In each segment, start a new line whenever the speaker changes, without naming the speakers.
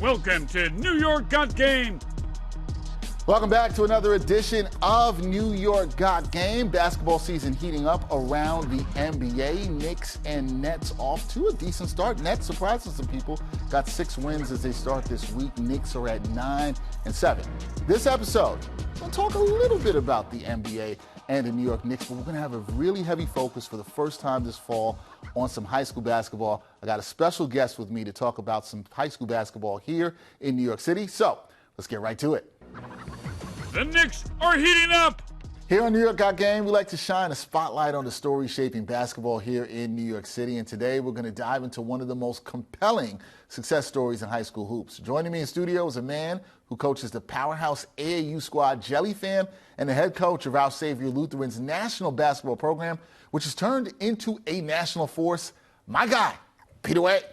Welcome to New York Got Game.
Welcome back to another edition of New York Got Game. Basketball season heating up around the NBA. Knicks and Nets off to a decent start. Nets surprising some people. Got 6 wins as they start this week. Knicks are at 9-7. This episode, we're going to talk a little bit about the NBA and the New York Knicks, but we're going to have a really heavy focus for the first time this fall on some high school basketball. I got a special guest with me to talk about some high school basketball here in New York City. So let's get right to it.
The Knicks are heating up.
Here on New York Got Game, we like to shine a spotlight on the stories shaping basketball here in New York City. And today we're going to dive into one of the most compelling success stories in high school hoops. Joining me in studio is a man who coaches the powerhouse AAU squad Jellyfam and the head coach of Our Savior Lutheran's national basketball program, which has turned into a national force. My guy, Peter Wehye.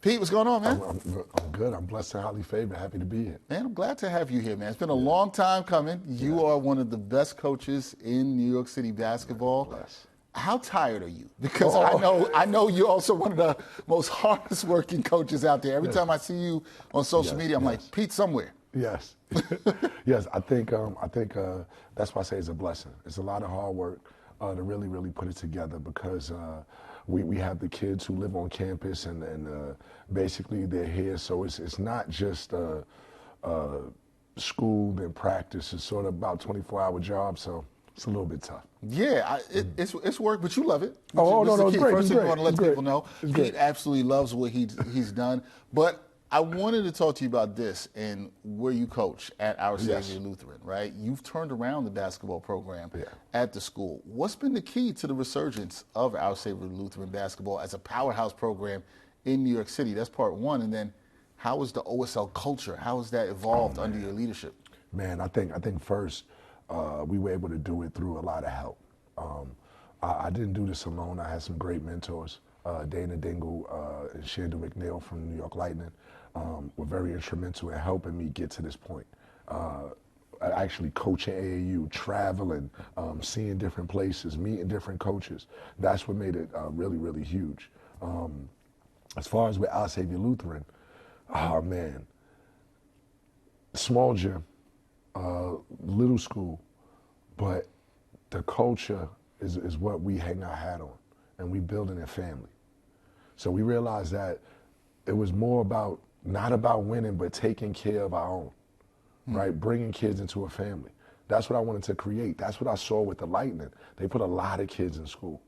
Pete, what's going on, man?
I'm good. I'm blessed and highly favored. Happy to be here.
Man, I'm glad to have you here, man. It's been a long time coming. You are one of the best coaches in New York City basketball.
Bless.
How tired are you? Because I know you're also one of the most hardest working coaches out there. Every time I see you on social media, I'm like, Pete, somewhere.
Yes. Yes, I think that's why I say it's a blessing. It's a lot of hard work to really put it together because we have the kids who live on campus and basically they're here. So it's not just school and practice. It's sort of about 24-hour job. So it's a little bit tough.
Yeah, it's work, but you love it.
No, it's great.
First thing I want to let people know,
Pete
Pete absolutely loves what he's done. But I wanted to talk to you about this and where you coach at Our Savior Lutheran, right? You've turned around the basketball program at the school. What's been the key to the resurgence of Our Savior Lutheran basketball as a powerhouse program in New York City? That's part one. And then how is the OSL culture? How has that evolved under your leadership?
Man, I think first we were able to do it through a lot of help. I didn't do this alone. I had some great mentors. Dana Dingle and Shandu McNeil from New York Lightning were very instrumental in helping me get to this point. Actually coaching AAU, traveling, seeing different places, meeting different coaches. That's what made it really huge. As far as with Our Savior Lutheran, oh man, small gym, little school, but the culture is what we hang our hat on, and we building a family. So we realized that it was more about, not about winning, but taking care of our own, right? Bringing kids into a family. That's what I wanted to create. That's what I saw with the Lightning. They put a lot of kids in school.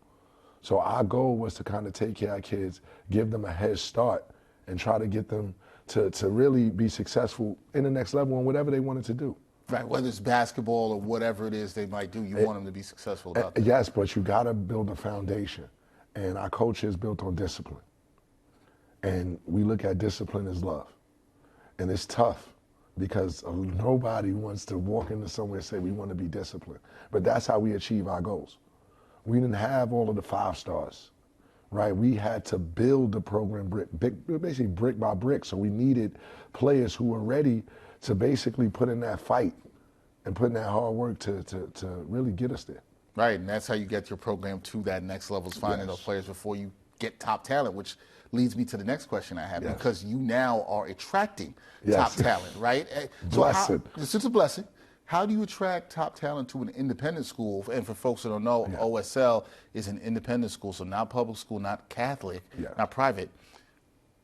So our goal was to kind of take care of our kids, give them a head start, and try to get them to really be successful in the next level in whatever they wanted to do.
Right, whether it's basketball or whatever it is they might do, you want them to be successful about that.
Yes, but you got to build a foundation. And our culture is built on discipline. And we look at discipline as love. And it's tough because nobody wants to walk into somewhere and say we want to be disciplined. But that's how we achieve our goals. We didn't have all of the 5 stars, right? We had to build the program basically brick by brick. So we needed players who were ready to basically put in that fight and put in that hard work to really get us there.
Right, and that's how you get your program to that next level, is finding those players before you get top talent, which leads me to the next question I have, because you now are attracting top talent, right?
Blessed.
This is a blessing. How do you attract top talent to an independent school? And for folks that don't know, OSL is an independent school, so not public school, not Catholic, not private.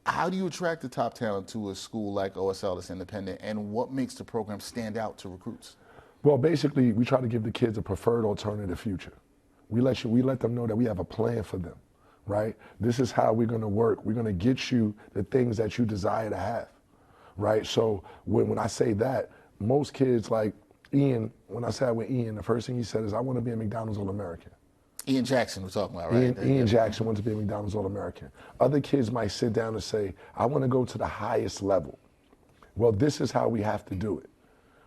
How do you attract the top talent to a school like OSL that's independent, and what makes the program stand out to recruits?
Well, basically, we try to give the kids a preferred alternative future. We let them know that we have a plan for them, right? This is how we're going to work. We're going to get you the things that you desire to have, right? So when I say that, most kids like Ian, when I sat with Ian, the first thing he said is, I want to be a McDonald's All-American.
Ian Jackson we're talking about, right?
Ian Jackson wanted to be a McDonald's All-American. Other kids might sit down and say, I want to go to the highest level. Well, this is how we have to do it,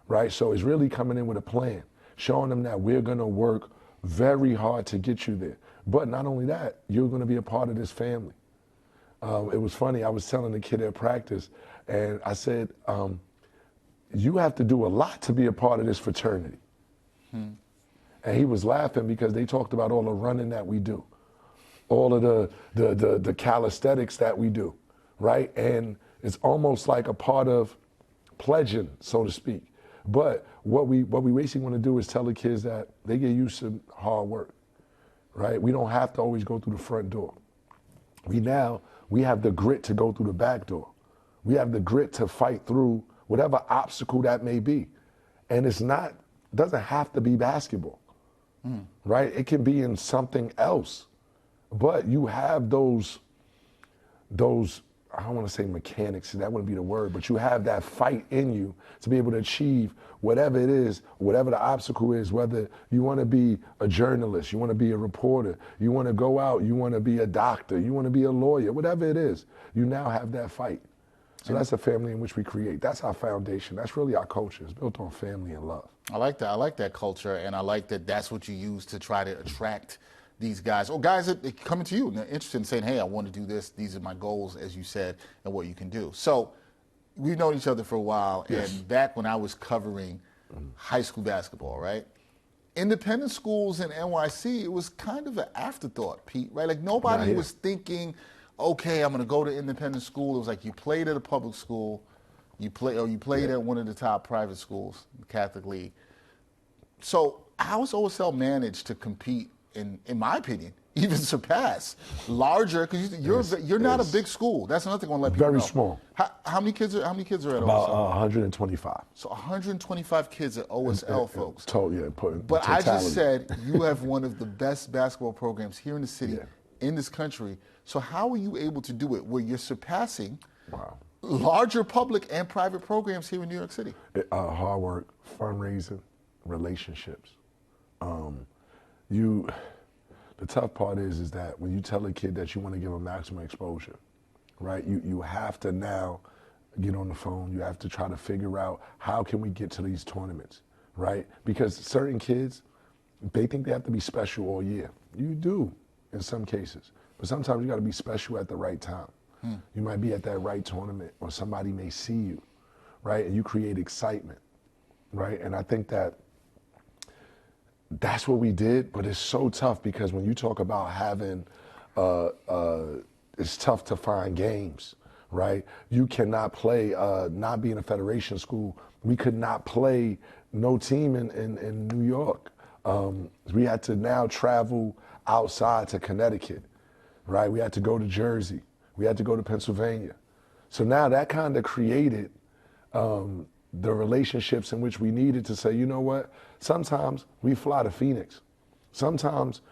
right? So it's really coming in with a plan, showing them that we're going to work very hard to get you there. But not only that, you're going to be a part of this family. It was funny, I was telling the kid at practice, and I said, you have to do a lot to be a part of this fraternity. And he was laughing because they talked about all the running that we do, all of the calisthenics that we do, right? And It's almost like a part of pledging, so to speak. But what we basically want to do is tell the kids that they get used to hard work, right? We don't have to always go through the front door. We have the grit to go through the back door. We have the grit to fight through whatever obstacle that may be. And doesn't have to be basketball, right? It can be in something else. But you have those, I don't want to say mechanics, that wouldn't be the word, but you have that fight in you to be able to achieve whatever it is, whatever the obstacle is, whether you want to be a journalist, you want to be a reporter, you want to go out, you want to be a doctor, you want to be a lawyer, whatever it is, you now have that fight. So that's a family in which we create. That's our foundation. That's really our culture. It's built on family and love.
I like that. I like that culture, and I like that that's what you use to try to attract these guys, or guys that coming to you and they're interested in saying, hey, I want to do this. These are my goals, as you said, and what you can do. So we've known each other for a while,
Yes.
and back when I was covering high school basketball, right? Independent schools in NYC, it was kind of an afterthought, Pete, right? Like nobody was thinking, okay, I'm going to go to independent school. It was like you played at a public school, you played at one of the top private schools, the Catholic League. So how has OSL managed to compete, in my opinion, even surpass larger? Because you're not a big school. That's another thing I want to let people know.
Very small.
How many kids are at
About
OSL?
125.
So 125 kids at OSL, folks.
But
I just said you have one of the best basketball programs here in the city, in this country. So how are you able to do it where you're surpassing larger public and private programs here in New York City?
Hard work, fundraising, relationships. The tough part is that when you tell a kid that you want to give them maximum exposure, right? You have to now get on the phone. You have to try to figure out how can we get to these tournaments, right? Because certain kids, they think they have to be special all year. You do in some cases, but sometimes you got to be special at the right time. You might be at that right tournament, or somebody may see you, right? And you create excitement, right? And I think that's what we did, but it's so tough because when you talk about having, it's tough to find games, right? You cannot play, not being a federation school, we could not play no team in New York. We had to now travel outside to Connecticut, right? We had to go to Jersey. We had to go to Pennsylvania. So now that kind of created the relationships in which we needed to say, you know what, sometimes we fly to Phoenix. Sometimes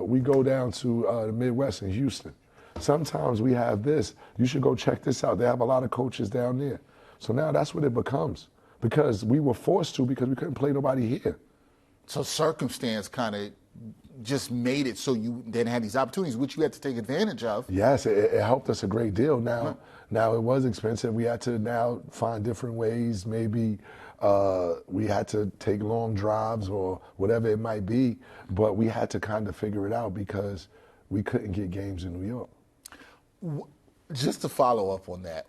we go down to the Midwest in Houston. Sometimes we have this. You should go check this out. They have a lot of coaches down there. So now that's what it becomes, because we were forced to because we couldn't play nobody here.
So circumstance kind of just made it so you then had these opportunities, which you had to take advantage of.
Yes, it helped us a great deal. Now it was expensive. We had to now find different ways. Maybe we had to take long drives or whatever it might be, but we had to kind of figure it out because we couldn't get games in New York.
Just to follow up on that,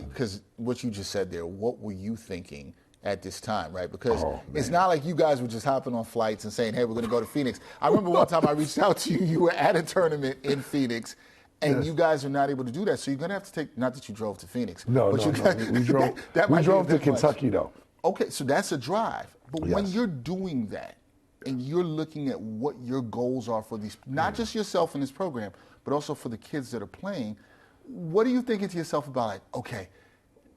because what you just said there, what were you thinking at this time, right? Because it's not like you guys were just hopping on flights and saying, hey, we're going to go to Phoenix. I remember one time I reached out to you, you were at a tournament in Phoenix, and you guys are not able to do that. So you're going to have to take, not that you drove to Phoenix.
No. We drove to Kentucky, though.
Okay, so that's a drive. But when you're doing that, and you're looking at what your goals are for these, not just yourself in this program, but also for the kids that are playing, what are you thinking to yourself about, like, okay,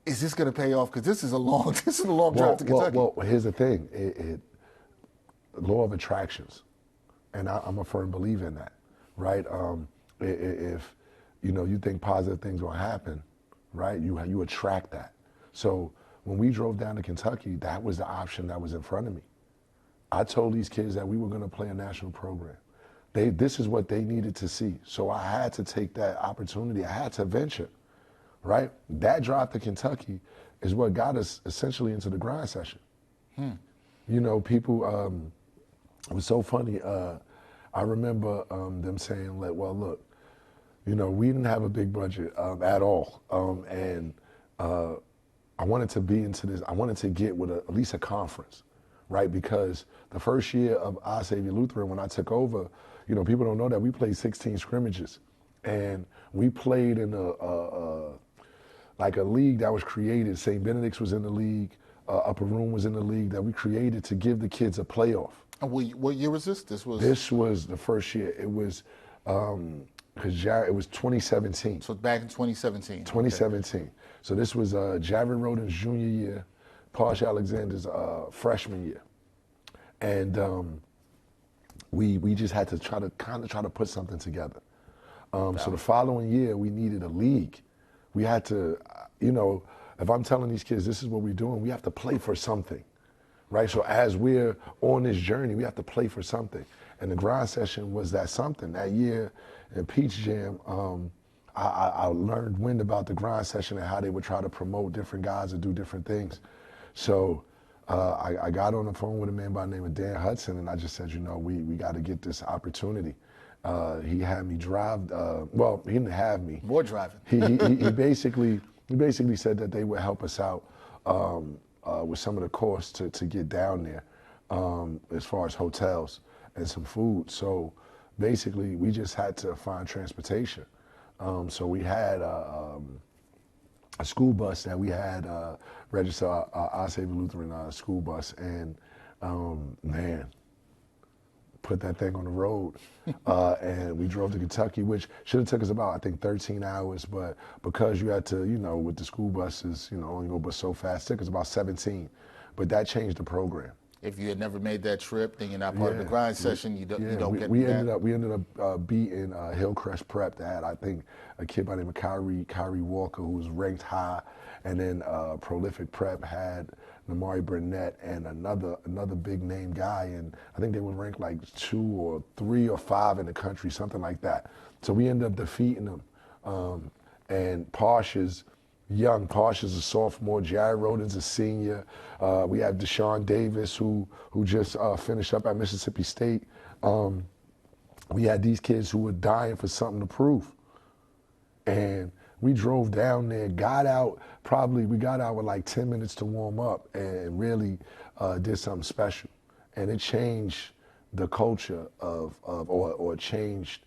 is this going to pay off? Because this is a long drive to Kentucky.
Well, here's the thing. Law of attractions, and I'm a firm believer in that, right? If you think positive things will happen, right? You attract that. So when we drove down to Kentucky, that was the option that was in front of me. I told these kids that we were going to play a national program. This is what they needed to see. So I had to take that opportunity. I had to venture. Right? That drive to Kentucky is what got us essentially into the grind session. People, it was so funny. I remember them saying, well, look, we didn't have a big budget at all. And I wanted to be into this. I wanted to get with at least a conference, right? Because the first year of Our Savior Lutheran, when I took over, people don't know that we played 16 scrimmages. And we played in like a league that was created. St. Benedict's was in the league, Upper Room was in the league that we created to give the kids a playoff.
And what year was this?
This was the first year. It was, it was 2017.
So back in 2017.
2017.
Okay.
So this was Jared Rhoden's junior year, Posh Alexander's freshman year. And we just had to try to put something together. So the following year, we needed a league. We had to, if I'm telling these kids this is what we're doing, we have to play for something, right? So as we're on this journey, we have to play for something. And the grind session was that something. That year in Peach Jam, I learned wind about the grind session and how they would try to promote different guys and do different things. So I got on the phone with a man by the name of Dan Hudson, and I just said, we got to get this opportunity. He had me drive. Well, he didn't have me.
More driving.
He basically said that they would help us out with some of the costs to get down there, as far as hotels and some food. So basically, we just had to find transportation. So we had a school bus that we had registered, OSL Lutheran school bus, and man, put that thing on the road. And we drove to Kentucky, which should have took us about, I think, 13 hours, but because you had to, with the school buses, only go but so fast, it took us about 17. But that changed the program.
If you had never made that trip, then you're not part of the grind session. You don't get
we
that.
We ended up beating Hillcrest Prep that had, I think, a kid by the name of Kyrie Walker, who was ranked high, and then Prolific Prep had Namari Burnett and another big name guy, and I think they were ranked like 2 or 3 or 5 in the country, something like that. So we ended up defeating them. And Posh is young. Posh is a sophomore. Jared Rhoden's a senior. We have Deshaun Davis, who just finished up at Mississippi State. We had these kids who were dying for something to prove. And we drove down there, got out with like 10 minutes to warm up, and really did something special. And it changed the culture or changed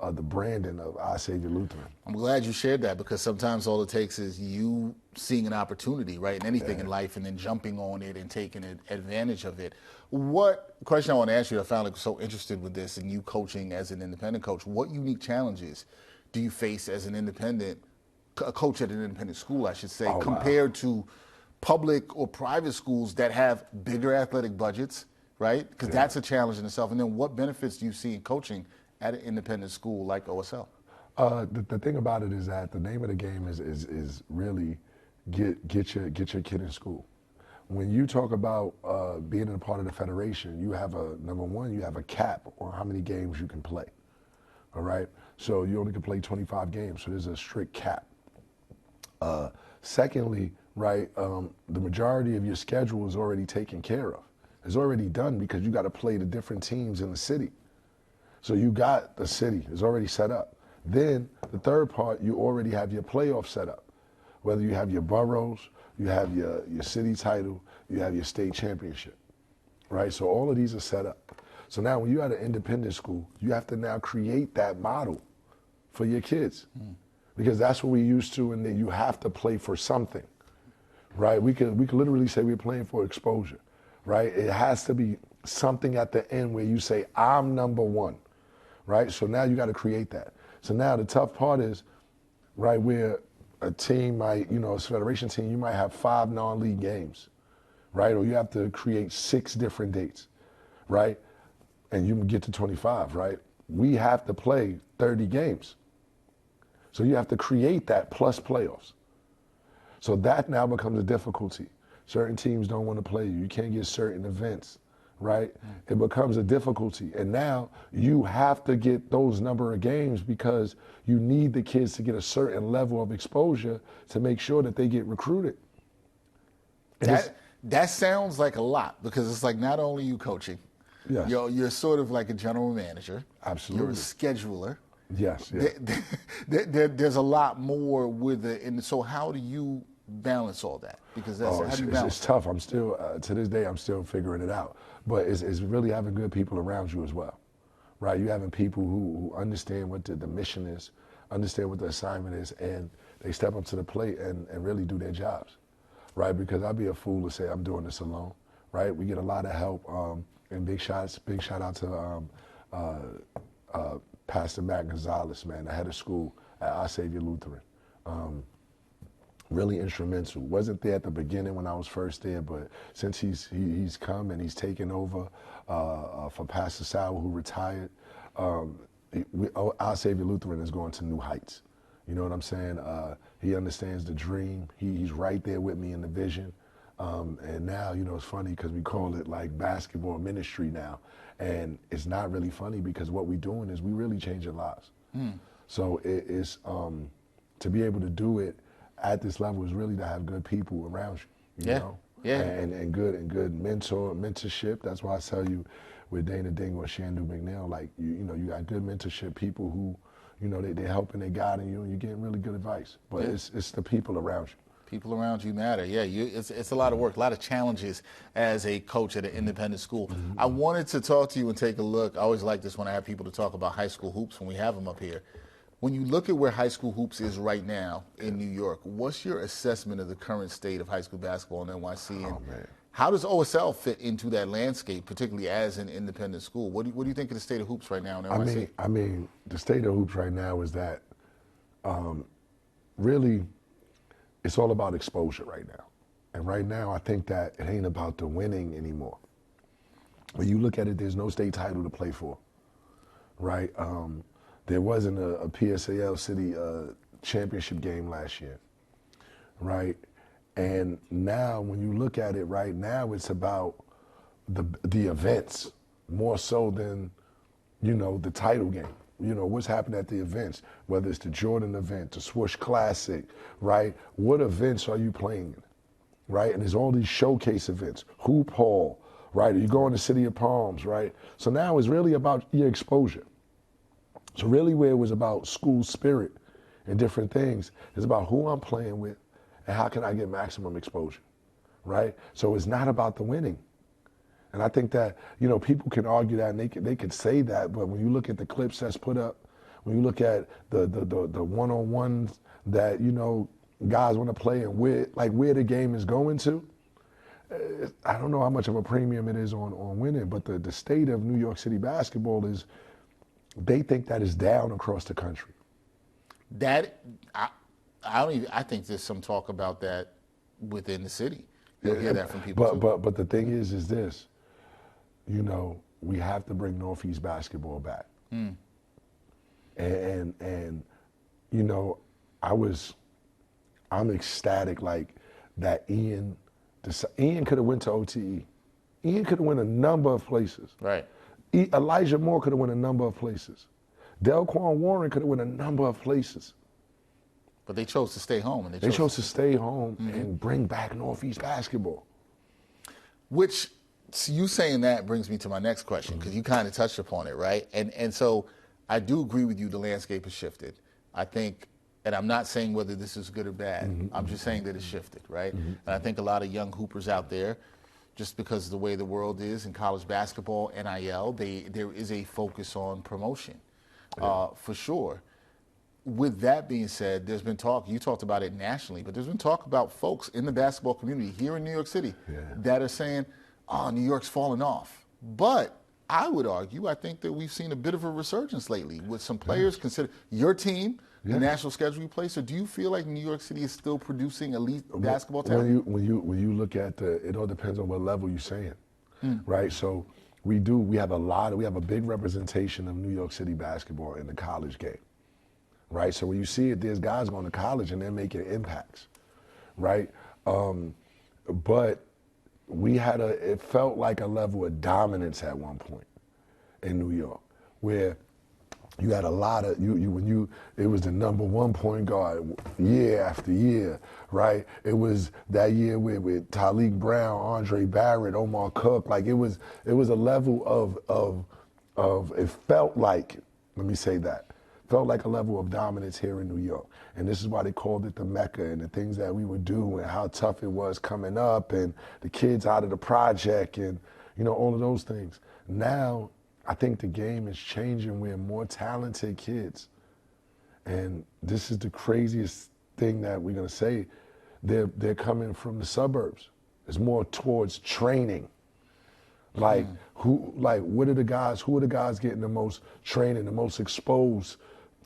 the branding of Our Savior Lutheran.
I'm glad you shared that, because sometimes all it takes is you seeing an opportunity, right, in anything in life, and then jumping on it and taking advantage of it. What question I want to ask you, I found so interested with this, and you coaching as an independent coach, what unique challenges do you face as an independent a coach at an independent school, I should say, compared to public or private schools that have bigger athletic budgets, right? Because that's a challenge in itself. And then what benefits do you see in coaching at an independent school like OSL?
The thing about it is that the name of the game is really get your kid in school. When you talk about being a part of the federation, you have number one, you have a cap on how many games you can play. All right, so you only can play 25 games, so there's a strict cap. Secondly, right, the majority of your schedule is already taken care of. It's already done because you got to play the different teams in the city. So you got the city, it's already set up. Then the third part, you already have your playoff set up. Whether you have your boroughs, you have your city title, you have your state championship, right? So all of these are set up. So now when you're at an independent school, you have to now create that model for your kids. Because that's what we're used to, and then you have to play for something, right? We could literally say we're playing for exposure, right? It has to be something at the end where you say, I'm number one, right? So now you got to create that. So now the tough part is, right, where a team might, a federation team, you might have 5 non-league games, right? Or you have to create 6 different dates, right? And you can get to 25, right? We have to play 30 games. So you have to create that plus playoffs. So that now becomes a difficulty. Certain teams don't want to play you. You can't get certain events, right? It becomes a difficulty. And now you have to get those number of games because you need the kids to get a certain level of exposure to make sure that they get recruited.
That sounds like a lot, because it's like not only you coaching, you're sort of like a general manager.
Absolutely.
You're a scheduler.
Yes.
There's a lot more with it, and so how do you balance all that? Because that's how do you balance
it's tough. I'm still to this day I'm still figuring it out. But it's really having good people around you as well, right? You having people who understand what the mission is, understand what the assignment is, and they step up to the plate and really do their jobs, right? Because I'd be a fool to say I'm doing this alone, right? We get a lot of help, and big shout out to Pastor Matt Gonzalez, man, the head of school at Our Savior Lutheran. Really instrumental. Wasn't there at the beginning when I was first there, but since he's come and he's taken over for Pastor Achiuwa, who retired, Our Savior Lutheran is going to new heights. You know what I'm saying? He understands the dream. He's right there with me in the vision. And now, you know, it's funny because we call it like basketball ministry now. And it's not really funny because what we're doing is we really changing lives. So it's to be able to do it at this level is really to have good people around you, you know?
Yeah.
And good mentorship. That's why I tell you with Dana Ding or Shandu McNeil, like, you know, you got good mentorship, people who, you know, they're helping, they're guiding you, and you're getting really good advice. But it's the people around you.
People around you matter. Yeah, it's a lot of work, a lot of challenges as a coach at an independent school. I wanted to talk to you and take a look. I always like this when I have people to talk about high school hoops when we have them up here. When you look at where high school hoops is right now in New York, what's your assessment of the current state of high school basketball in NYC? And how does OSL fit into that landscape, particularly as an independent school? What do you think of the state of hoops right now in NYC?
I mean, the state of hoops right now is that really it's all about exposure right now. And right now, I think that it ain't about the winning anymore. When you look at it, there's no state title to play for, right? There wasn't a PSAL City championship game last year, right? And now, when you look at it right now, it's about the events more so than, you know, the title game. You know, what's happened at the events, whether it's the Jordan event, the Swoosh Classic, right? What events are you playing in, right? And there's all these showcase events, Hoop Hall, right? Are you going to City of Palms, right? So now it's really about your exposure. So really where it was about school spirit and different things, it's about who I'm playing with and how can I get maximum exposure, right? So it's not about the winning. And I think that, you know, people can argue that and they can say that, but when you look at the clips that's put up, when you look at the one-on-ones that, you know, guys want to play and where the game is going to, I don't know how much of a premium it is on winning, but the state of New York City basketball is, they think that is down across the country.
I think there's some talk about that within the city. You'll hear that from people too.
But the thing is this, you know, we have to bring Northeast basketball back. And you know, I'm ecstatic like that Ian could have went to OTE. Ian could have went a number of places.
Right.
Elijah Moore could have went a number of places. Delquan Warren could have went a number of places.
But they chose to stay home. And
they chose to stay home and bring back Northeast basketball.
Which, you saying that brings me to my next question, because you kind of touched upon it, right? And so I do agree with you, the landscape has shifted. I think, and I'm not saying whether this is good or bad, I'm just saying that it's shifted, right? And I think a lot of young hoopers out there, just because of the way the world is in college basketball, NIL, there is a focus on promotion, for sure. With that being said, there's been talk, you talked about it nationally, but there's been talk about folks in the basketball community here in New York City that are saying, oh, New York's falling off. But I would argue, I think that we've seen a bit of a resurgence lately with some players consider your team, the national schedule you play. So do you feel like New York City is still producing elite basketball talent?
When you look at it all depends on what level you're saying, right? So we have a big representation of New York City basketball in the college game. Right, so when you see it, there's guys going to college and they're making impacts, right? But it felt like a level of dominance at one point in New York, where you had a lot of it was the number one point guard year after year, right? It was that year with Talik Brown, Andre Barrett, Omar Cook. Like it was a level of it felt like, let me say that. Felt like a level of dominance here in New York. And this is why they called it the Mecca, and the things that we would do and how tough it was coming up and the kids out of the project and, you know, all of those things. Now, I think the game is changing. We're more talented kids. And this is the craziest thing that we're gonna say, they're coming from the suburbs. It's more towards training. Like who are the guys getting the most training, the most exposed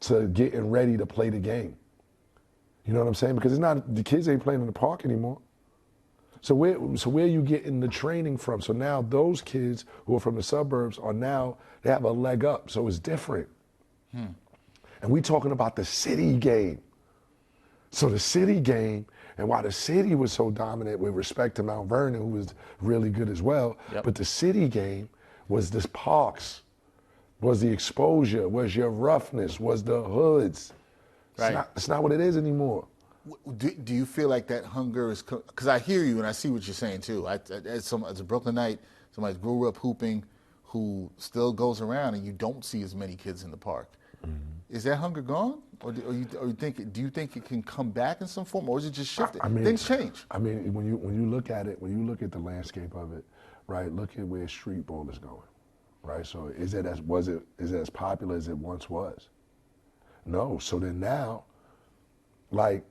to getting ready to play the game? You know what I'm saying? Because the kids ain't playing in the park anymore. So where are you getting the training from? So now those kids who are from the suburbs they have a leg up. So it's different. And we talking about the city game. So the city game, and why the city was so dominant with respect to Mount Vernon, who was really good as well, but the city game was the parks, was the exposure, was your roughness, was the hoods.
Right.
It's not what it is anymore.
Do you feel like that hunger is, because I hear you and I see what you're saying too. As a Brooklynite, somebody who grew up hooping, who still goes around, and you don't see as many kids in the park. Is that hunger gone, or do you think it can come back in some form, or is it just shifted? Things change.
I mean, when you look at it, when you look at the landscape of it, right? Look at where street ball is going, right? So is it as popular as it once was? No. So then now, like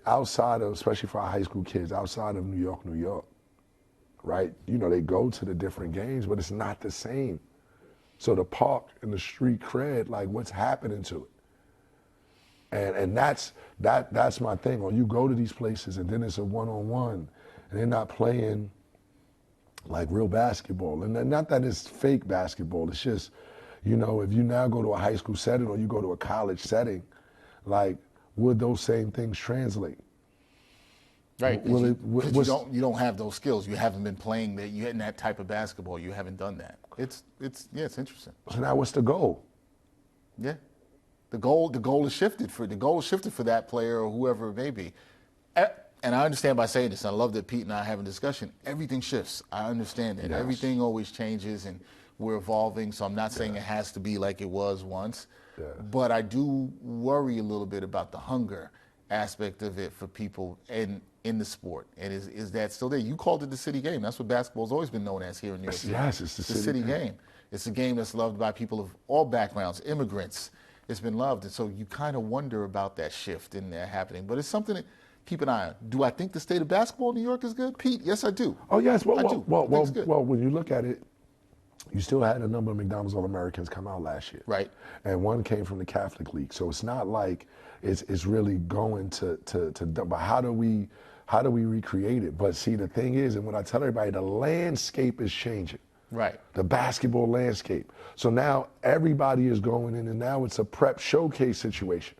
outside of, especially for our high school kids, outside of New York, right? You know, they go to the different games, but it's not the same. So the park and the street cred, like what's happening to it? And that's my thing. Or you go to these places and then it's a one-on-one and they're not playing like real basketball. And not that it's fake basketball, it's just, you know, if you now go to a high school setting or you go to a college setting, like would those same things translate?
Right, because you don't have those skills. You haven't been playing that. You in that type of basketball. You haven't done that. It's interesting.
So now what's the goal?
Yeah, the goal is shifted for that player or whoever it may be. And I understand by saying this. I love that Pete and I have a discussion. Everything shifts. I understand that. Yes. Everything always changes, and we're evolving. So I'm not saying it has to be like it was once, but I do worry a little bit about the hunger aspect of it for people in the sport. And is that still there? You called it the city game. That's what basketball's always been known as here in New York City.
Yes, it's the city game.
It's a game that's loved by people of all backgrounds, immigrants. It's been loved. And so you kind of wonder about that shift in there happening. But it's something to keep an eye on. Do I think the state of basketball in New York is good, Pete? Yes, I do.
Oh, yes. Well,
I do.
Well, when you look at it, you still had a number of McDonald's All-Americans come out last year.
Right.
And one came from the Catholic League. So it's not like it's really going to but how do we recreate it? But see, the thing is, and when I tell everybody, the landscape is changing.
Right.
The basketball landscape. So now everybody is going in, and now it's a prep showcase situation.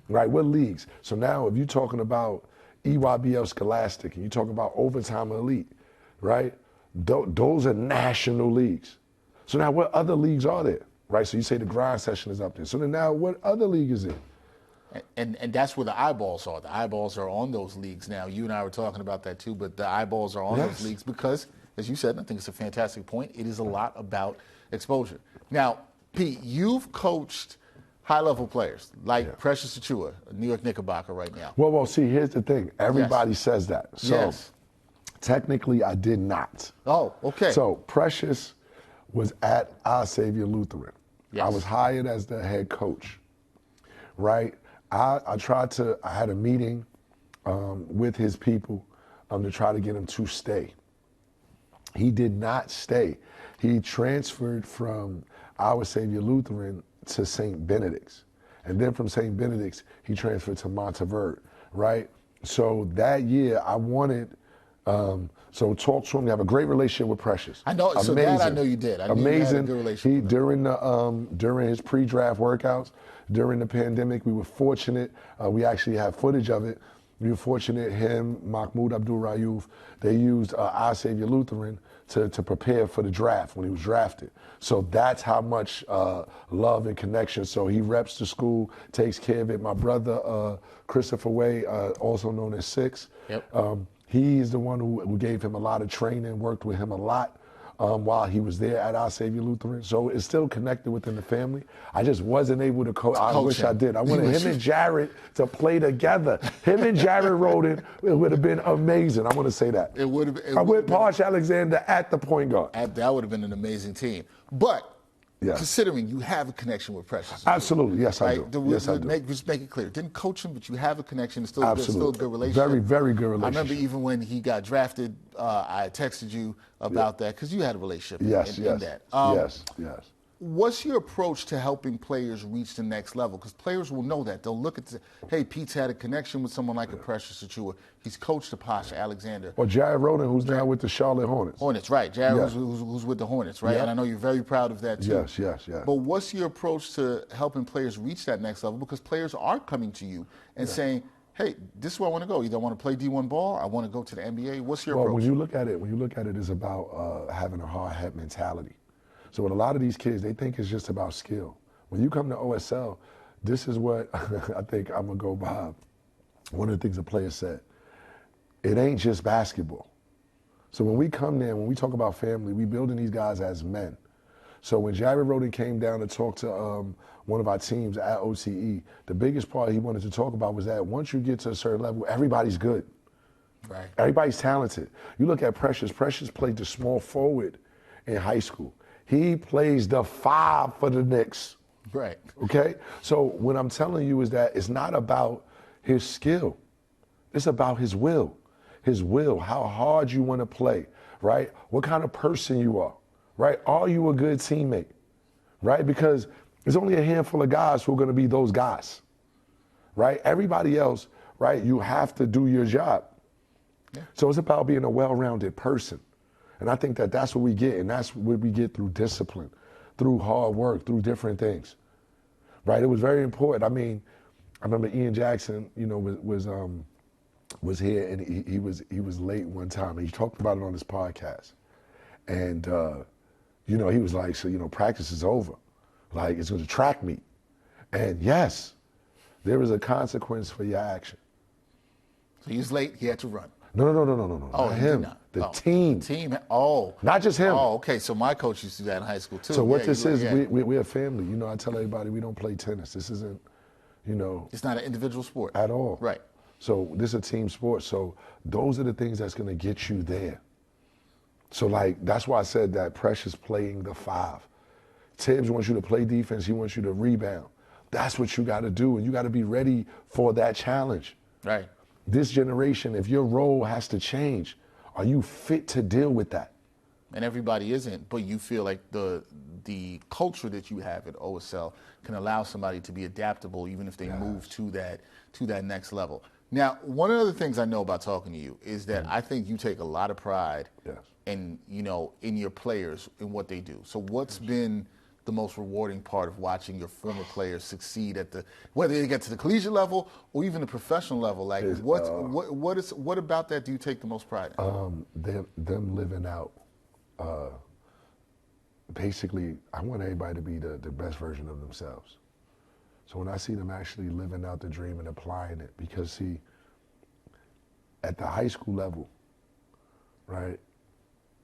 Right? What leagues? So now if you're talking about EYBL Scholastic and you're talking about Overtime Elite, right? Those are national leagues. So now what other leagues are there? Right? So you say the grind session is up there. So then now what other league is it?
And that's where the eyeballs are. The eyeballs are on those leagues now. You and I were talking about that too, but the eyeballs are on those leagues because, as you said, and I think it's a fantastic point, it is a lot about exposure. Now, Pete, you've coached high-level players like Precious Achiuwa, New York Knickerbocker right now.
Well, see, here's the thing. Everybody says that. So technically, I did not.
Oh, okay.
So Precious was at Our Savior Lutheran.
Yes.
I was hired as the head coach, right? I had a meeting with his people to try to get him to stay. He did not stay. He transferred from Our Savior Lutheran to St. Benedict's. And then from St. Benedict's, he transferred to Monteverde, right? So that year, I wanted, so talk to him. We have a great relationship with Precious.
I know, so that I know you did. I knew you had a good relationship.
During his pre-draft workouts, during the pandemic, we were fortunate. We actually have footage of it. We were fortunate, him, Mahmoud Abdul-Rayouf, they used Our Savior Lutheran to prepare for the draft when he was drafted. So that's how much love and connection. So he reps the school, takes care of it. My brother, Christopher Wehye, also known as Six, he is the one who gave him a lot of training, worked with him a lot while he was there at Our Savior Lutheran. So it's still connected within the family. I just wasn't able to coach. I wish I did. I wanted him and Jared to play together. Him and Jared Roden, it would have been amazing. I want to say that.
It would have.
I went Parch Alexander at the point guard.
That would have been an amazing team. But
Yes.
Considering you have a connection with Precious.
Absolutely, yes, I
right?
do. Yes, I do.
Just make it clear. Didn't coach him, but you have a connection. It's still,
Absolutely.
still a good relationship.
Very, very good relationship.
I remember even when he got drafted, I texted you about that because you had a relationship in that.
Yes.
What's your approach to helping players reach the next level? Because players will know that. They'll look at, hey, Pete's had a connection with someone like a Precious Achiuwa. He's coached Pasha Alexander.
Or Jared Roden, who's now with the Charlotte Hornets.
Hornets, right. Jared, who's with the Hornets, right?
Yeah.
And I know you're very proud of that, too.
Yes.
But what's your approach to helping players reach that next level? Because players are coming to you and saying, hey, this is where I want to go. Either I want to play D1 ball, I want to go to the NBA. What's your approach?
When you look at it, it's about having a hard head mentality. So with a lot of these kids, they think it's just about skill. When you come to OSL, this is what I think I'm going to go by. One of the things a player said, it ain't just basketball. So when we come there, when we talk about family, we building these guys as men. So when Jared Roden came down to talk to one of our teams at OCE, the biggest part he wanted to talk about was that once you get to a certain level, everybody's good.
Right.
Everybody's talented. You look at Precious. Precious played the small forward in high school. He plays the 5 for the Knicks.
Right.
Okay? So what I'm telling you is that it's not about his skill. It's about his will. His will, how hard you want to play, right? What kind of person you are, right? Are you a good teammate, right? Because there's only a handful of guys who are going to be those guys, right? Everybody else, right, you have to do your job. Yeah. So it's about being a well-rounded person. And I think that that's what we get, and that's what we get through discipline, through hard work, through different things, right? It was very important. I mean, I remember Ian Jackson, you know, was here, and he was late one time, and he talked about it on his podcast. And, you know, he was like, so, you know, practice is over. Like, it's going to track meet. And yes, there is a consequence for your action.
So he was late, he had to run.
No.
Oh,
not him. The team.
Team. Oh.
Not just him.
Oh, okay. So my coach used to do that in high school too.
So what this is, we're a family. You know, I tell everybody we don't play tennis. This isn't, you know.
It's not an individual sport.
At all.
Right.
So this is a team sport. So those are the things that's going to get you there. So like, that's why I said that Precious playing the 5. Tibbs wants you to play defense. He wants you to rebound. That's what you got to do. And you got to be ready for that challenge.
Right.
This generation, if your role has to change, are you fit to deal with that?
And everybody isn't, but you feel like the culture that you have at OSL can allow somebody to be adaptable even if they move to that next level. Now, one of the things I know about talking to you is that I think you take a lot of pride in your players, in what they do. So what's been the most rewarding part of watching your former players succeed at whether they get to the collegiate level or even the professional level? Like, what about that do you take the most pride in?
Them living out. Basically, I want everybody to be the best version of themselves. So when I see them actually living out the dream and applying it, because see, at the high school level, right,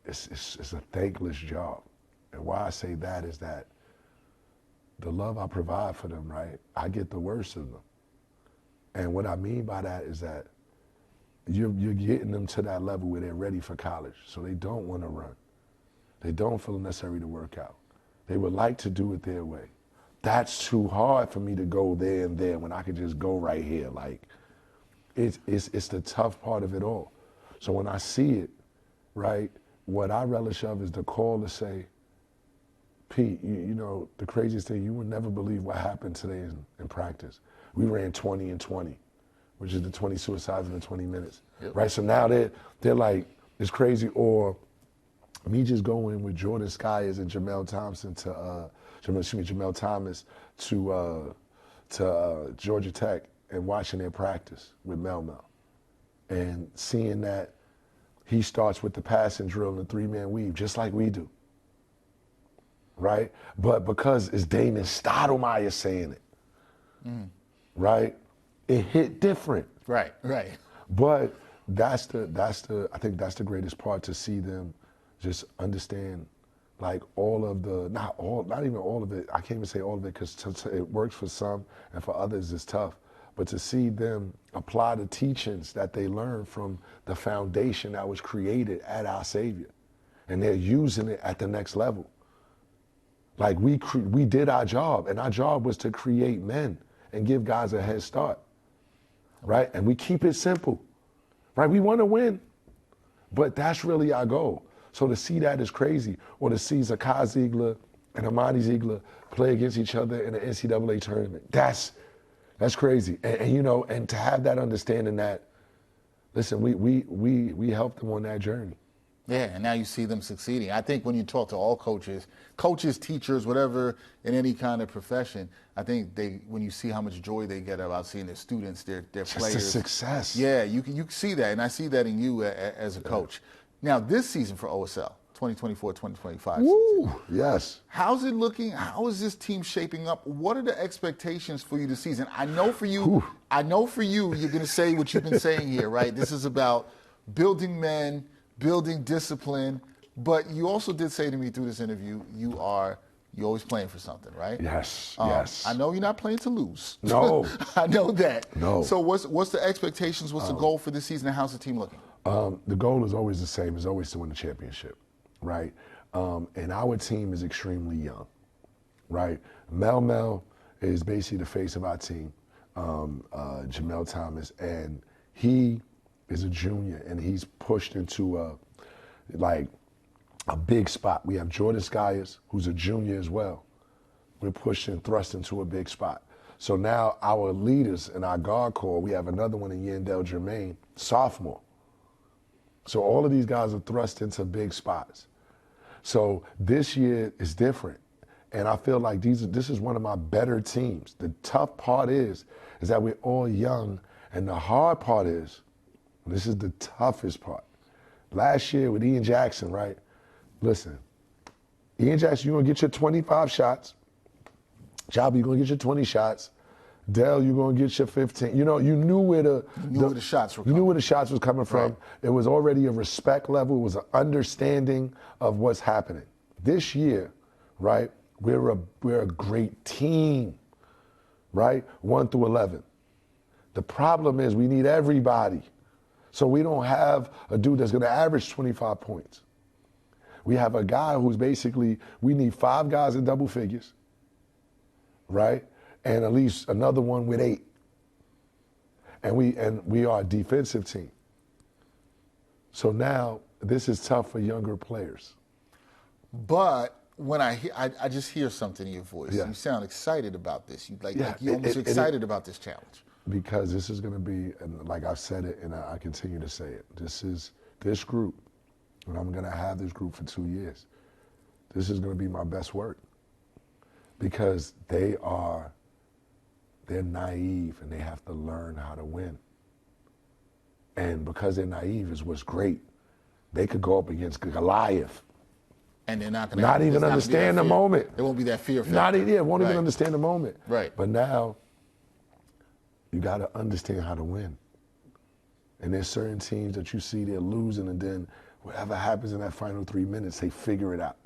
it's a thankless job. And why I say that is that the love I provide for them, right, I get the worst of them. And what I mean by that is that you're getting them to that level where they're ready for college. So they don't want to run. They don't feel necessary to work out. They would like to do it their way. That's too hard for me to go there and there when I could just go right here. Like, it's the tough part of it all. So when I see it, right, what I relish of is the call to say, Pete, you know, the craziest thing, you would never believe what happened today in practice. We ran 20 and 20, which is the 20 suicides in the 20 minutes, right? So now they're like, it's crazy. Or me just going with Jordan Skyers and Jamel Thomas to Georgia Tech and watching their practice with Mel and seeing that he starts with the passing drill and the 3-man weave just like we do. Right? But because it's Damon Stoudemire saying it, right? It hit different.
Right.
But I think that's the greatest part, to see them just understand, like, not even all of it. I can't even say all of it, because it works for some and for others it's tough. But to see them apply the teachings that they learned from the foundation that was created at our Savior, and they're using it at the next level. Like we did our job, and our job was to create men and give guys a head start, right? And we keep it simple, right? We want to win, but that's really our goal. So to see that is crazy, or to see Zakai Ziegler and Amani Ziegler play against each other in the NCAA tournament, that's crazy. And you know, and to have that understanding that, listen, we helped them on that journey.
Yeah, and now you see them succeeding. I think when you talk to all coaches, teachers, whatever, in any kind of profession, I think when you see how much joy they get about seeing their students, their
Just
players.
the success.
Yeah, you can see that, and I see that in you as a coach. Now, this season for OSL, 2024-2025 season.
Yes.
How's it looking? How is this team shaping up? What are the expectations for you this season? I know for you, you're going to say what you've been saying here, right? This is about building men, building discipline, but you also did say to me through this interview, you're always playing for something, right?
Yes, yes.
I know you're not playing to lose.
No.
I know that.
No.
So what's the expectations? What's the goal for this season, and how's the team looking?
The goal is always the same, is always to win the championship, right? And our team is extremely young, right? Mel is basically the face of our team, Jamel Thomas, and he is a junior, and he's pushed into a big spot. We have Jordan Skyers, who's a junior as well. We're pushed and thrust into a big spot. So now our leaders in our guard corps, we have another one in Yandel Jermaine, sophomore. So all of these guys are thrust into big spots. So this year is different. And I feel like this is one of my better teams. The tough part is that we're all young, and the hard part is, this is the toughest part. Last year with Ian Jackson, right? Listen, Ian Jackson, you're gonna get your 25 shots. Jabba, you're gonna get your 20 shots. Dell, you're gonna get your 15. You know, you knew where the
shots were coming.
You knew where the shots was coming from.
Right.
It was already a respect level. It was an understanding of what's happening. This year, right? We're a great team, right? 1 through 11. The problem is we need everybody. So we don't have a dude that's going to average 25 points. We have a guy who's basically, we need 5 guys in double figures, right? And at least another one with 8. And we are a defensive team. So now this is tough for younger players.
But when I just hear something in your voice.
Yeah.
You sound excited about this. You're almost excited about this challenge.
Because this is going to be, and like I've said it, and I continue to say it, this group, and I'm going to have this group for 2 years, this is going to be my best work. Because they're naive, and they have to learn how to win. And because they're naive is what's great. They could go up against Goliath.
And they're not going
to even understand the moment.
There won't be that fear factor.
Won't even understand the moment.
Right.
But now, you got to understand how to win. And there's certain teams that you see they're losing, and then whatever happens in that final 3 minutes, they figure it out.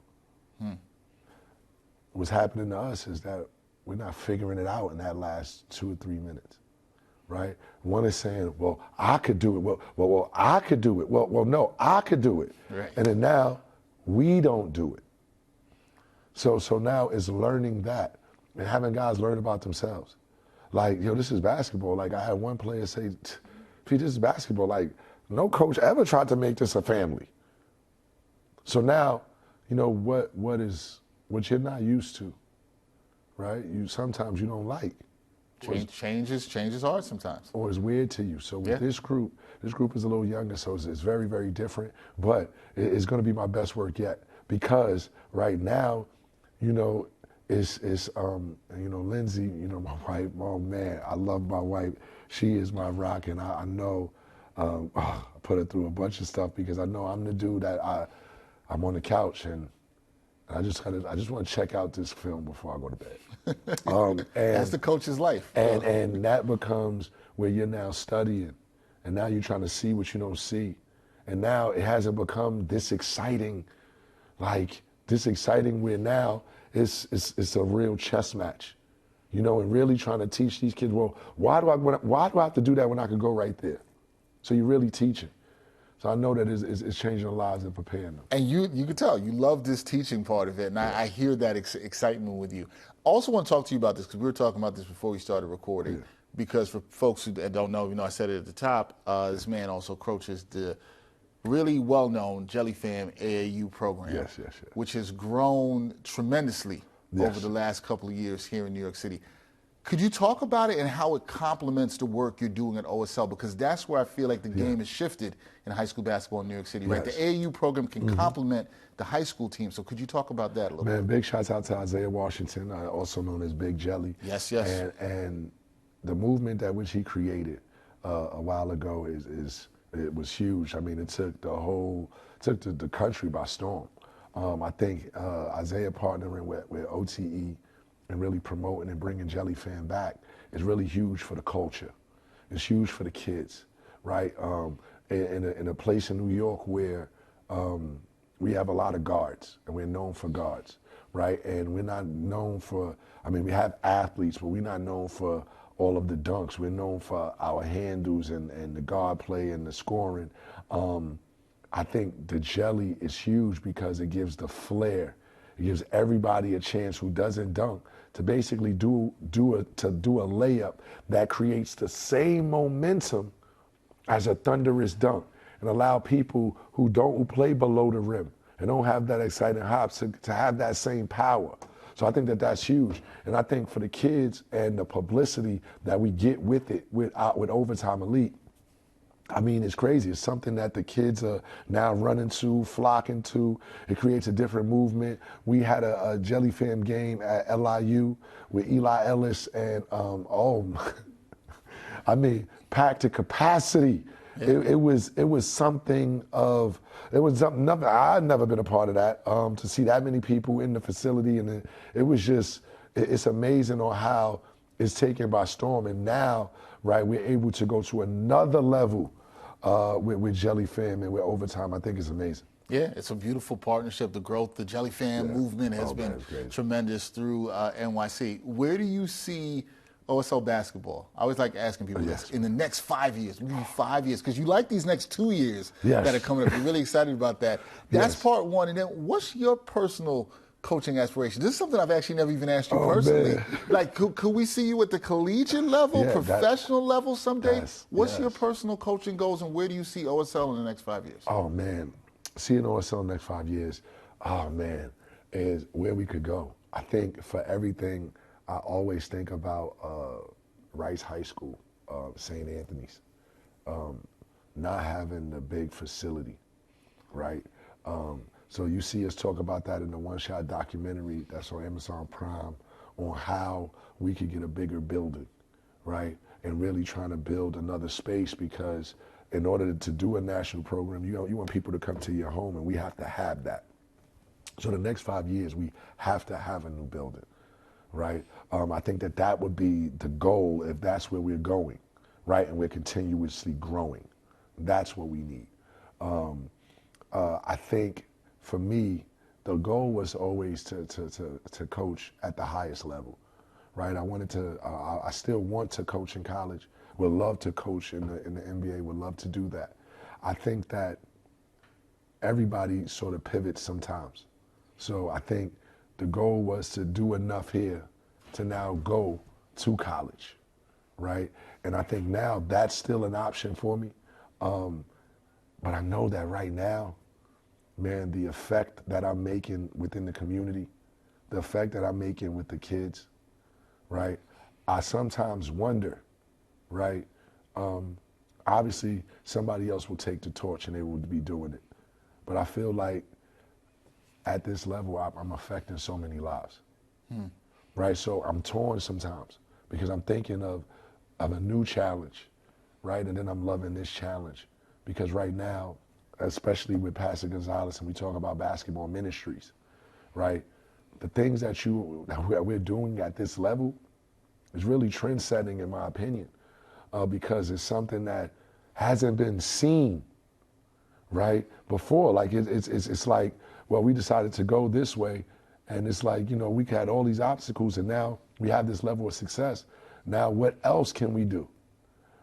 What's happening to us is that we're not figuring it out in that last 2 or 3 minutes, right? One is saying, well, I could do it. Well, I could do it. Well, no, I could do it.
Right.
And then now, we don't do it. So now it's learning that and having guys learn about themselves. Like, this is basketball. Like, I had one player say, Pete, this is basketball. Like, no coach ever tried to make this a family. So now, what you're not used to, right? Sometimes you don't like.
Change is hard sometimes.
Or it's weird to you. So with this group is a little younger, so it's very, very different. But it's going to be my best work yet, because right now, it's Lindsay, my wife. Oh man, I love my wife. She is my rock, and I know I put her through a bunch of stuff because I know I'm the dude that I'm on the couch and I just want to check out this film before I go to bed. And
that's the coach's life.
And that becomes where you're now studying, and now you're trying to see what you don't see, and now it hasn't become this exciting, where now it's a real chess match, and really trying to teach these kids. Well, why do I have to do that when I could go right there? So you're really teaching. So I know that it's changing the lives and preparing them.
And you can tell you love this teaching part of it, and I hear that excitement with you. Also want to talk to you about this because we were talking about this before we started recording.
Yeah.
Because for folks who don't know, I said it at the top, this man also coaches the really well-known Jellyfam AAU program,
Yes.
which has grown tremendously
Yes.
over the last couple of years here in New York City. Could you talk about it and how it complements the work you're doing at OSL? Because that's where I feel like the game has shifted in high school basketball in New York City, right?
Yes.
The AAU program can complement the high school team. So could you talk about that a little bit?
Big shouts out to Isaiah Washington, also known as Big Jelly.
Yes.
And the movement that which he created a while ago it was huge. I mean, it took the country by storm. I think Isaiah partnering with OTE and really promoting and bringing Jellyfam back is really huge for the culture. It's huge for the kids, right? In a place in New York where we have a lot of guards, and we're known for guards, right? And we're not known for, we have athletes, but we're not known for all of the dunks. We're known for our handles and the guard play and the scoring. I think the jelly is huge because it gives the flair. It gives everybody a chance who doesn't dunk to basically do a layup that creates the same momentum as a thunderous dunk, and allow people who play below the rim and don't have that exciting hops to have that same power. So I think that's huge. And I think for the kids and the publicity that we get with it, with Overtime Elite, it's crazy. It's something that the kids are now running to, flocking to. It creates a different movement. We had a Jellyfam game at LIU with Eli Ellis and, packed to capacity. Yeah. It was something nothing. I've never been a part of that. To see that many people in the facility, and it's amazing on how it's taken by storm. And now, right, we're able to go to another level with Jellyfam and with Overtime. I think it's amazing.
Yeah, it's a beautiful partnership. The growth, the Jellyfam movement has been tremendous through NYC. Where do you see OSL Basketball? I always like asking people this. In the next 5 years, maybe 5 years, because you like these next 2 years that are coming up. You're really excited about that. That's part one. And then what's your personal coaching aspiration? This is something I've actually never even asked you personally. Man. Like, could we see you at the collegiate level, professional level someday? What's your personal coaching goals, and where do you see OSL in the next 5 years?
Oh, man. Seeing OSL in the next 5 years, is where we could go. I think for everything, I always think about Rice High School, St. Anthony's, not having the big facility, right? So you see us talk about that in the One Shot documentary that's on Amazon Prime on how we could get a bigger building, right? And really trying to build another space, because in order to do a national program, you want people to come to your home, and we have to have that. So the next 5 years, we have to have a new building, right? I think that would be the goal if that's where we're going, right? And we're continuously growing. That's what we need. I think for me, the goal was always to coach at the highest level, right? I still want to coach in college. Would love to coach in the NBA. Would love to do that. I think that everybody sort of pivots sometimes. So I think the goal was to do enough here to now go to college, right? And I think now that's still an option for me. But I know that right now, man, the effect that I'm making within the community, the effect that I'm making with the kids, right? I sometimes wonder, right? Obviously, somebody else will take the torch and they will be doing it. But I feel like at this level, I'm affecting so many lives, right? So I'm torn sometimes because I'm thinking of a new challenge, right? And then I'm loving this challenge because right now, especially with Pastor Gonzalez, and we talk about basketball ministries, right? The things that we're doing at this level is really trend-setting, in my opinion, because it's something that hasn't been seen, right, before. Like it's like, well, we decided to go this way, and it's like, we had all these obstacles, and now we have this level of success. Now, what else can we do,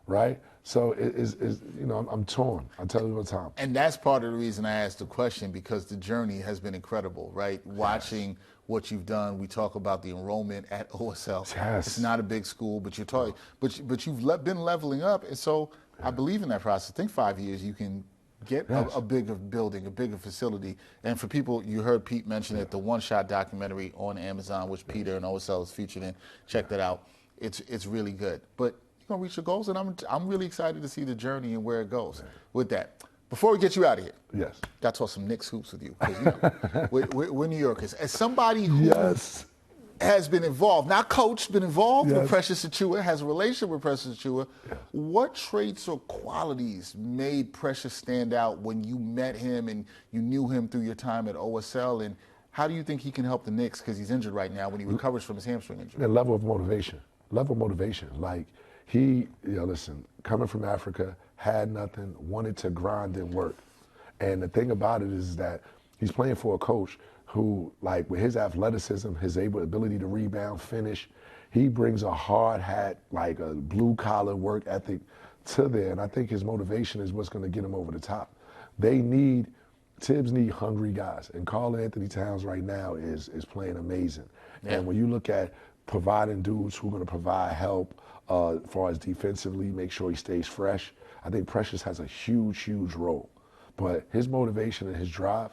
right? So I'm torn. I tell you all the time.
And that's part of the reason I asked the question, because the journey has been incredible, right? Watching what you've done. We talk about the enrollment at OSL.
Yes.
It's not a big school, but you're talking, but you've been leveling up, and so I believe in that process. I think 5 years you can get a bigger building, a bigger facility. And for people, you heard Pete mention it, the One Shot documentary on Amazon, which Peter and OSL is featured in. Check that out. It's really good. But you're gonna reach your goals, and I'm really excited to see the journey and where it goes. With that, before we get you out of here,
yes,
got to talk some Knicks hoops with you, because we're New Yorkers. As somebody who has been involved, not coached, been involved with Precious Achiuwa, has a relationship with Precious Achiuwa, what traits or qualities made Precious stand out when you met him and you knew him through your time at OSL, and how do you think he can help the Knicks, because he's injured right now, when he recovers from his hamstring injury?
The level of motivation. Like, he, listen, coming from Africa, had nothing, wanted to grind and work. And the thing about it is that he's playing for a coach who, like, with his athleticism, his ability to rebound, finish, he brings a hard hat, like a blue-collar work ethic to there. And I think his motivation is what's going to get him over the top. Tibbs need hungry guys. And Karl Anthony Towns right now is playing amazing. Yeah. And when you look at providing dudes who are going to provide help as far as defensively, make sure he stays fresh, I think Precious has a huge, huge role. But his motivation and his drive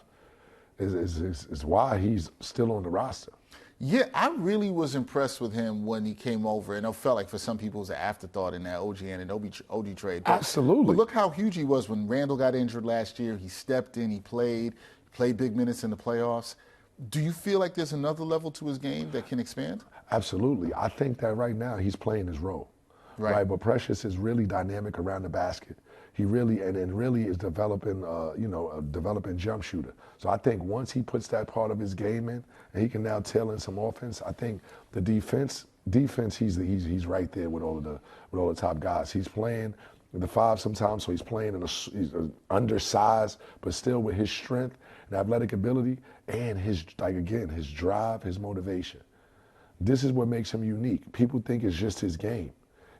is why he's still on the roster.
Yeah, I really was impressed with him when he came over, and it felt like for some people it was an afterthought in that OG and OD trade.
Absolutely.
But look how huge he was when Randall got injured last year. He stepped in, he played big minutes in the playoffs. Do you feel like there's another level to his game that can expand? Absolutely.
I think that right now he's playing his role. Right. But Precious is really dynamic around the basket. He really is developing, a developing jump shooter. So I think once he puts that part of his game in, and he can now tail in some offense, I think the defense, he's right there with all the top guys. He's playing the five sometimes, so he's playing he's undersized, but still with his strength and athletic ability, and his drive, his motivation. This is what makes him unique. People think it's just his game.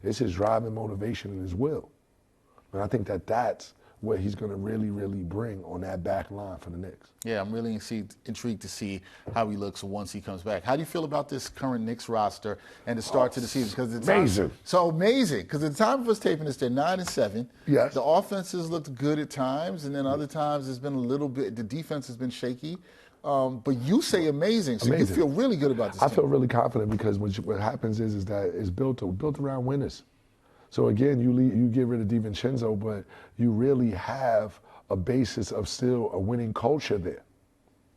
It's his drive and motivation and his will. And I think that's what he's going to really, really bring on that back line for the Knicks.
Yeah, I'm really intrigued to see how he looks once he comes back. How do you feel about this current Knicks roster and the start to the season? Because
amazing.
So amazing. Because at the time of us taping this, they're 9-7.
Yes.
The offenses looked good at times, and then other times it's been a little bit. The defense has been shaky. But you say amazing, so you feel really good about this team.
I feel really confident because what happens is that it's built around winners. So again, you get rid of DiVincenzo, but you really have a basis of still a winning culture there,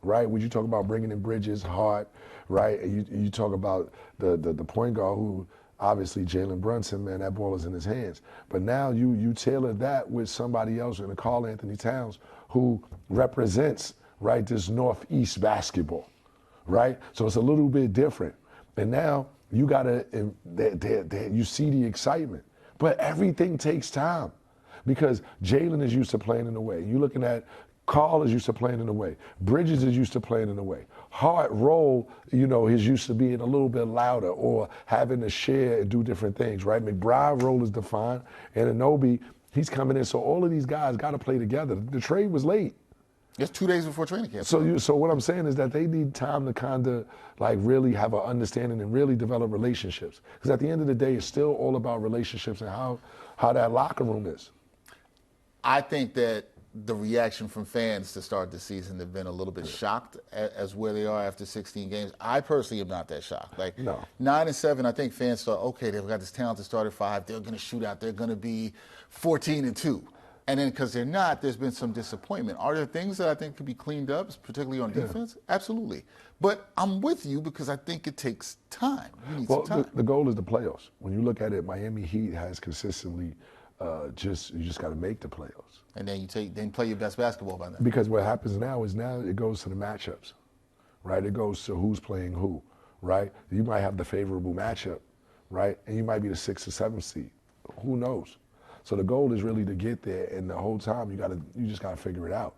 right? When you talk about bringing in Bridges, Hart, right? And you talk about the point guard who, obviously Jalen Brunson, man, that ball is in his hands. But now you tailor that with somebody else in a Karl Anthony Towns who represents, right, this Northeast basketball, right? So it's a little bit different. And now you you see the excitement. But everything takes time because Jalen is used to playing in the way. You're looking at Karl is used to playing in the way. Bridges is used to playing in the way. Hart roll, is used to being a little bit louder or having to share and do different things, right? McBride role is defined, and Anunoby, he's coming in. So all of these guys got to play together. The trade was late.
It's 2 days before training camp.
So what I'm saying is that they need time to kind of really have an understanding and really develop relationships. Because at the end of the day, it's still all about relationships and how that locker room is.
I think that the reaction from fans to start the season have been a little bit shocked as where they are after 16 games. I personally am not that shocked.
No.
9-7, I think fans thought, okay, they've got this talented starter five. They're going to shoot out. They're going to be 14-2. And then because they're not, there's been some disappointment. Are there things that I think could be cleaned up, particularly on defense? Absolutely. But I'm with you because I think it takes time. You need some time.
The goal is the playoffs. When you look at it, Miami Heat has consistently you just got to make the playoffs.
And then you play your best basketball by then.
Because what happens now it goes to the matchups, right? It goes to who's playing who, right? You might have the favorable matchup, right? And you might be the 6th or 7th seed. Who knows? So the goal is really to get there, and the whole time you just gotta figure it out.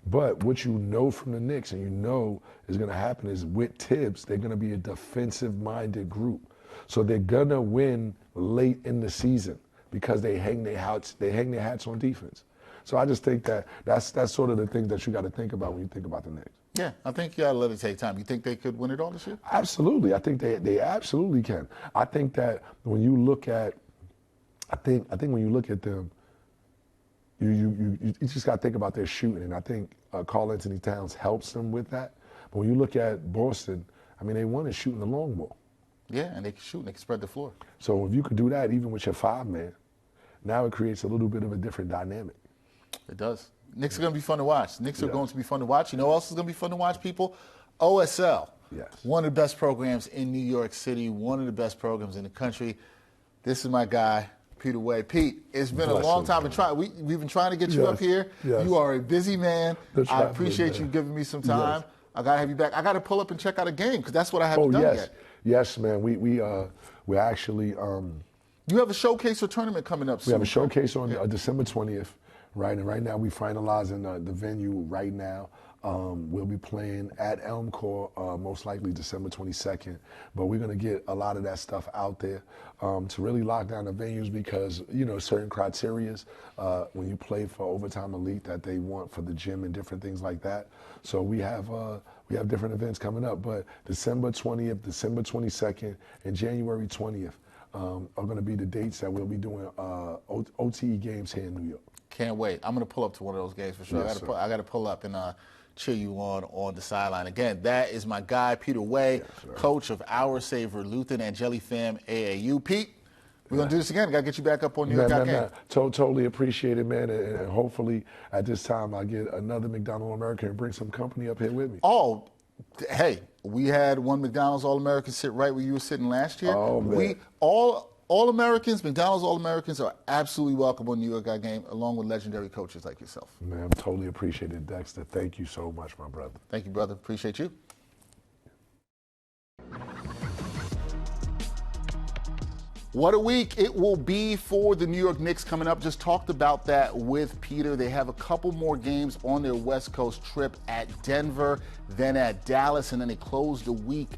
But what you know from the Knicks, and you know is gonna happen, is with Tibbs, they're gonna be a defensive-minded group. So they're gonna win late in the season. because they hang their hats on defense. So I just think that's sort of the thing that you got to think about when you think about the Knicks.
Yeah, I think you got to let it take time. You think they could win it all this year?
Absolutely. I think they absolutely can. I think that when you look at, I think when you look at them, you just got to think about their shooting, and I think Karl Anthony Towns helps them with that. But when you look at Boston, I mean, they won it shooting the long ball.
Yeah, and they can shoot and they can spread the floor.
So if you could do that even with your 5-man, now it creates a little bit of a different dynamic.
It does. Knicks are going to be fun to watch. Knicks are going to be fun to watch. You know what else is going to be fun to watch, people? OSL.
Yes.
One of the best programs in New York City, one of the best programs in the country. This is my guy, Peter Wehye. Pete, it's been a long time. We've been trying to get you up here.
Yes.
You are a busy man. I appreciate you giving me some time. Yes. I got to have you back. I got to pull up and check out a game because that's what I haven't done yet.
Yes, man. We're actually.
You have a showcase or tournament coming up soon.
We have a showcase on December 20th, right? And right now we're finalizing the venue right now. We'll be playing at Elm Court most likely December 22nd. But we're going to get a lot of that stuff out there to really lock down the venues because, you know, certain criterias when you play for Overtime Elite that they want for the gym and different things like that. So we have different events coming up. But December 20th, December 22nd, and January 20th are going to be the dates that we'll be doing OTE games here in New York.
Can't wait. I'm going to pull up to one of those games for sure.
Yes,
I got to pull up and cheer you on the sideline. Again, that is my guy, Peter Wehye, coach of Our Savior Lutheran and Jellyfam AAU. Pete, we're going to do this again. Got to get you back up on New York Game.
Totally appreciate it, man. And hopefully at this time I'll get another McDonald's American and bring some company up here with me.
Oh, hey, we had one McDonald's All-American sit right where you were sitting last year.
Oh, man.
All-Americans, McDonald's All-Americans are absolutely welcome on New York Game, along with legendary coaches like yourself.
Man, I'm totally appreciated, Dexter. Thank you so much, my brother.
Thank you, brother. Appreciate you. What a week it will be for the New York Knicks coming up. Just talked about that with Peter. They have a couple more games on their West Coast trip at Denver, then at Dallas, and then they close the week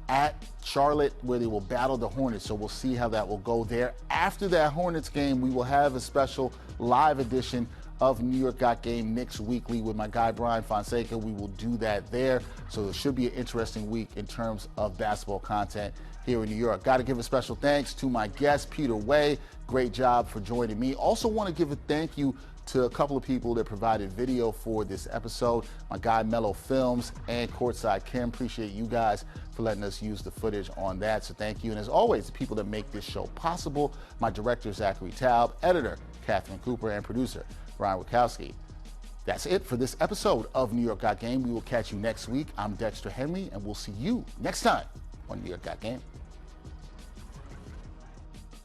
at Charlotte where they will battle the Hornets. So we'll see how that will go there. After that Hornets game, we will have a special live edition of New York Game Knicks Weekly with my guy Brian Fonseca. We will do that there. So it should be an interesting week in terms of basketball content here in New York. Got to give a special thanks to my guest, Peter Wehye. Great job for joining me. Also want to give a thank you to a couple of people that provided video for this episode. My guy Mellow Films and Courtside Kim. Appreciate you guys for letting us use the footage on that. So thank you. And as always, the people that make this show possible, my director, Zachary Taub, editor, Catherine Cooper, and producer, Ryan Wachowski. That's it for this episode of New York Game. We will catch you next week. I'm Dexter Henry, and we'll see you next time on New York Game.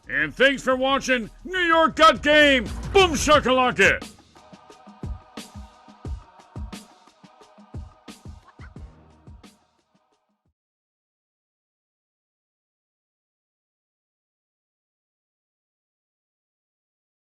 And thanks for watching New York Game. Boom shakalaka.